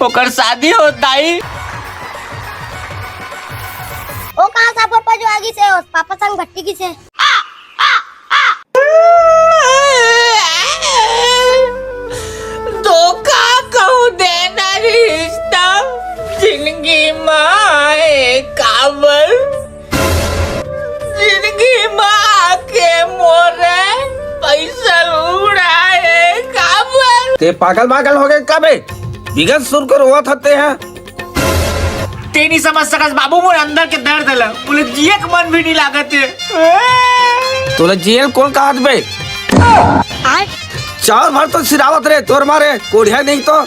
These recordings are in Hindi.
ओकर शादी हो दाई। ओ कहाँ सा पापा जो आगी से हो पापा संग भट्टी की से धोखा कहूँ देना रिश्ता जिंदगी माए काबर जिंदगी माँ के मोरे पैसा उड़ाए काबर। ते पागल हो गए कबे बिगत सुर कर हुआ थते हैं। ते नहीं समझ सकस बाबू मोर अंदर के दर्द है बोले जिए के मन भी नहीं लागत है। तोले जेल कौन का हाथ बे चार भर तो सिरावत रे तोर मारे कोढ़िया नहीं तो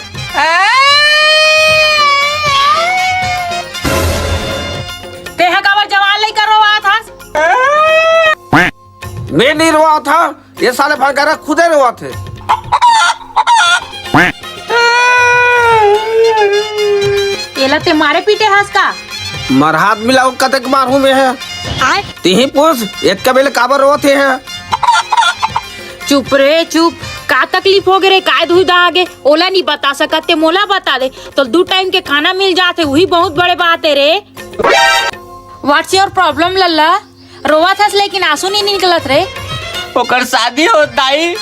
तेहा काबर जवान नहीं कर रहा था। मैं नहीं रोआ था ये साले भरकर खुदे रोआ थे। तेला ते मारे पीटे हंस का मर हाथ मिलाओ कतक मारू में है तीही पूछ एक कबीले काबर रोते हैं। चुप रे चुप का तकलीफ हो गए रे काय धुई दा आगे ओला नहीं बता सकते मोला बता दे तो 2 टाइम के खाना मिल जाते वही बहुत बड़े बात है रे। व्हाट्स योर प्रॉब्लम लल्ला रोवा था लेकिन आंसू नहीं निकलत रे। ओकर शादी हो दाई।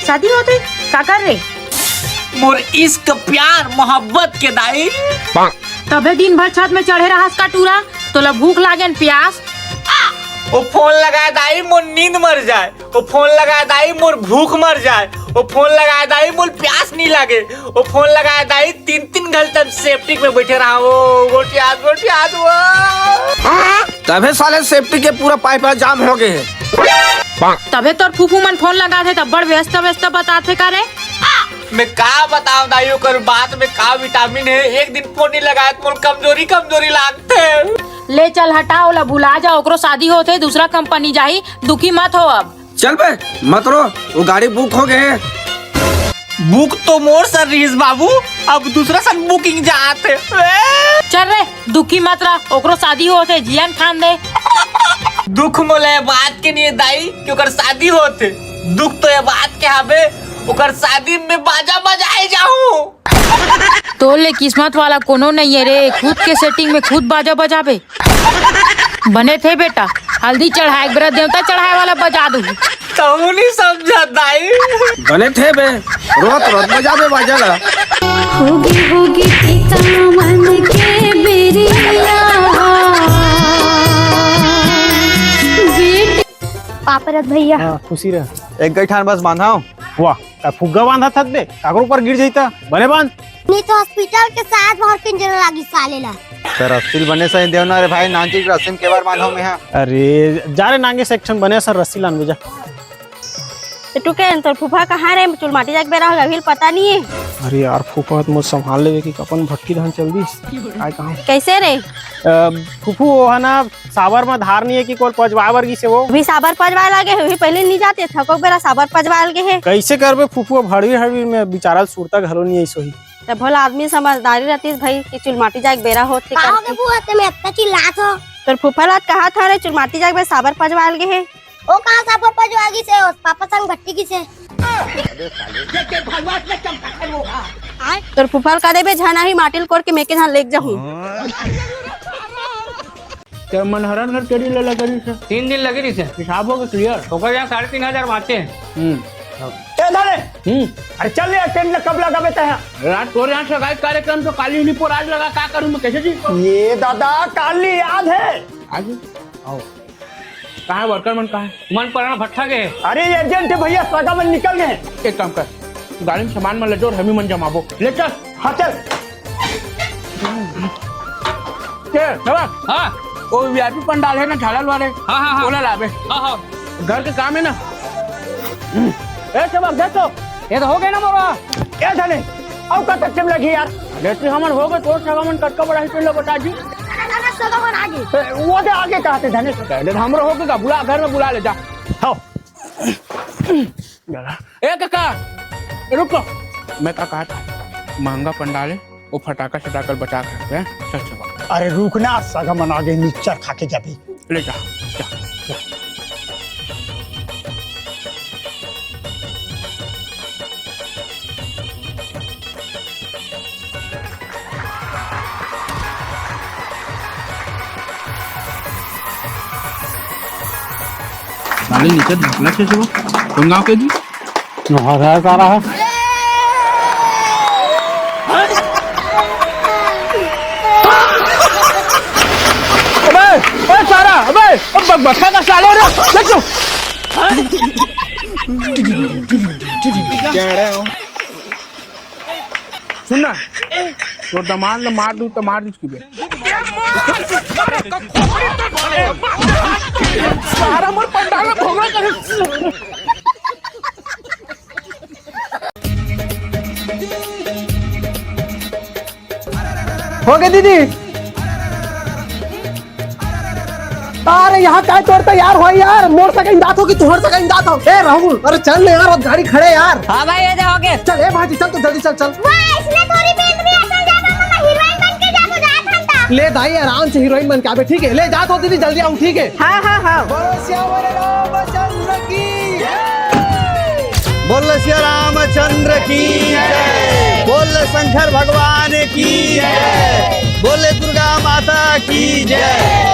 शादी होते का कर रे मोर इश्क प्यार मोहब्बत के दाई। तबे दिन भर छत में चढ़े रहा का टूरा तोला भूख लागेन प्यास। वो फोन लगाए दाई मोर नींद मर जाए वो फोन लगाए दाई मोर भूख मर जाए वो फोन लगाए दाई मोर प्यास नहीं लगे वो फोन लगाए दाई 3 घंटे सेफ्टी में बैठे रहा वो गोटियात वो तबे साले सेफ्टी के पूरा पाइप जाम हो गए हैं। तबे तोर फूफू मन फोन लगा थे तब बड़ व्यस्त बताते करे। मैं का बताऊं दाई ओकर बात में का विटामिन है एक दिन फोन नहीं लगाए तो मोर कमजोरी लागते। ले चल हटाओ ला भुला जा ओकरो शादी होते दूसरा कंपनी जाही दुखी मत हो अब। चल बे मत रो वो गाड़ी बुक हो गए हैं। बुक तो मोर सर्विस बाबू अब दूसरा सन बुकिंग जाते। चल रे दुखी मत रह ओकरो शादी होते जियान खान दे। दुख मोले बात के नहीं दाई कि ओकर शादी होते दुख तो ये बात के हबे ओकर शादी में बाजा बजाए जाऊं। तो ले किस्मत वाला कोनो नहीं है रे खुद के सेटिंग में खुद बाजा बजाबे बने थे बेटा हल्दी चढ़ाए बेरा देवता चढ़ाए वाला बजा दूं तो नहीं समझा दाई बने थे बे रोत बजाबे बाजा होगी पिता मन के बेरिया पापा रथ भैया खुशी रह एक गैठान बस बांधा वाह फुग्गा बांधा था दे काकर ऊपर गिर जाता बने बांध नहीं तो हॉस्पिटल के साथ बहुत पिंजरा लागी साले ला सर रस्सी बने सही देवना रे भाई नांची की रस्सी के बार बांधो में है। अरे जा रे नांगे सेक्शन बने सर रस्सी लान भेजा टू के तो फूफा कहाँ रे चुल माटी जाके बेरा अभी पता नहीं है। अरे यार फूफा तो मुझे संभाल लेवे कि कपन भट्टी धान चल दी काय कहां कैसे रे फूफू वो है ना साबर में धार नहीं है कि कोई पजवा वर्गी से वो भी साबर पजवा लगे है पहले नहीं जाते थको बेरा साबर पजवा लगे है कैसे करबे फूफू हड़वी में बिचारा सुरता घलो नहीं ऐसो ही तो भला आदमी समझदारी रहती भाई कि चुल माटी जाके बेरा होते के बुआ ते में इतना चिल्लात हो तो फूफा लात कहा था रे चुल माटी जाके साबर पजवा लगे है। ओ कहाँ सा पापा जो आगी से हो पापा संग भट्टी की से तो फूफा का देबे झाना ही माटिल कोर के मेके धान लेके जाऊं तो मनहरन घर केड़ी ले लगी से 3 दिन लगी रही से हिसाब हो गया क्लियर तो कर 3,500 बाते हैं। ए दाले अरे चल ले टेंट कब लगावे ता रात तोरे यहाँ से गाइड कार्यक्रम तो काली यूनिफॉर्म आज लगा का करूं मैं कैसे जी ये दादा काली याद है आज आओ कहाँ है वर्कर मन कहाँ है मन पराना भट्ठा के अरे एजेंट है भैया सगा में निकल गए एक काम कर गाड़ी में सामान में ले जो हमी मन जमाबो ले चल हाँ चल हाँ वो वीआईपी पंडाल है ना झालर वाले हाँ बोला लाबे हाँ घर के काम है ना ए सबक देखो ये तो हो गया ना मोरा ए धने अब का तक टाइम लगी यार जैसे हमन हो गए तो सगा मन कटका बड़ा ही बता जी वो दे आगे कहते धने पहले हमरो हो गया बुला घर में बुला ले जा आओ ए काका रुको मैं का कहा था महंगा पंडाल है वो फटाका शटाकर बचा कर हैं चल चल अरे रुकना सगा मन आगे मिक्सचर खा के जाबी ले जा साले नीचे ढकला से जो कौन गाँव के जी है सारा है अबे सारा अबे बच्चा का साले रे ले चो सुनना तो दमान न मार दूं तो मार दूं इसकी बे सारा मोर पंडाल भोगला कर हो गए दीदी अरे यहाँ क्या तोड़ता यार हो यार मोटरसाइकिल दांत हो कि तुहर साइकिल दांत हो ए राहुल अरे चल ले यार गाड़ी खड़े यार हाँ भाई ये हो गए चल ए भाजी चल तो जल्दी चल चल वाह इसने थोड़ी बेल भी ऐसा जाता मामा हीरोइन बन के जातो जात हंता ले दाई आराम से हीरोइन बन के आवे ठीक है ले जात हो दीदी जल्दी आऊं ठीक है हाँ हाँ हाँ बोल श्री रामचंद्र की जय बोल शंकर भगवान की जय बोले दुर्गा माता की जय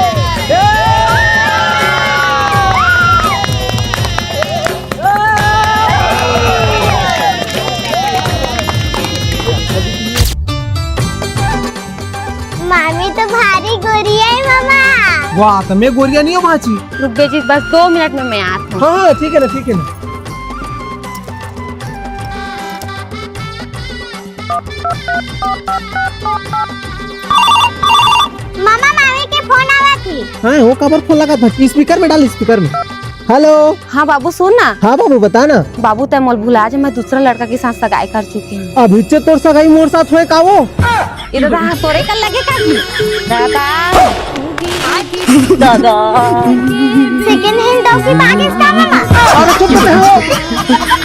मामी तो भारी गोरी है मामा वाह तो मैं गोरिया नहीं हूँ भाजी रुक बेजी बस 2 मिनट में मैं आता हूँ हाँ ठीक है ना ठीक है ना मामा मामी के फोन आवा थी हाँ वो कवर फोन लगा था स्पीकर में डाल स्पीकर में हेलो हाँ बाबू सुन ना हाँ बाबू बता ना बाबू तय मोल भुला जा मैं दूसरा लड़का के साथ सगाई कर चुकी हूँ अभी से तोर सगाई मोर साथ हुए का वो इधर दादा तोरे कल लगे का सेकंड हैंड डॉगी बाग इसका मामा अरे चुप रहो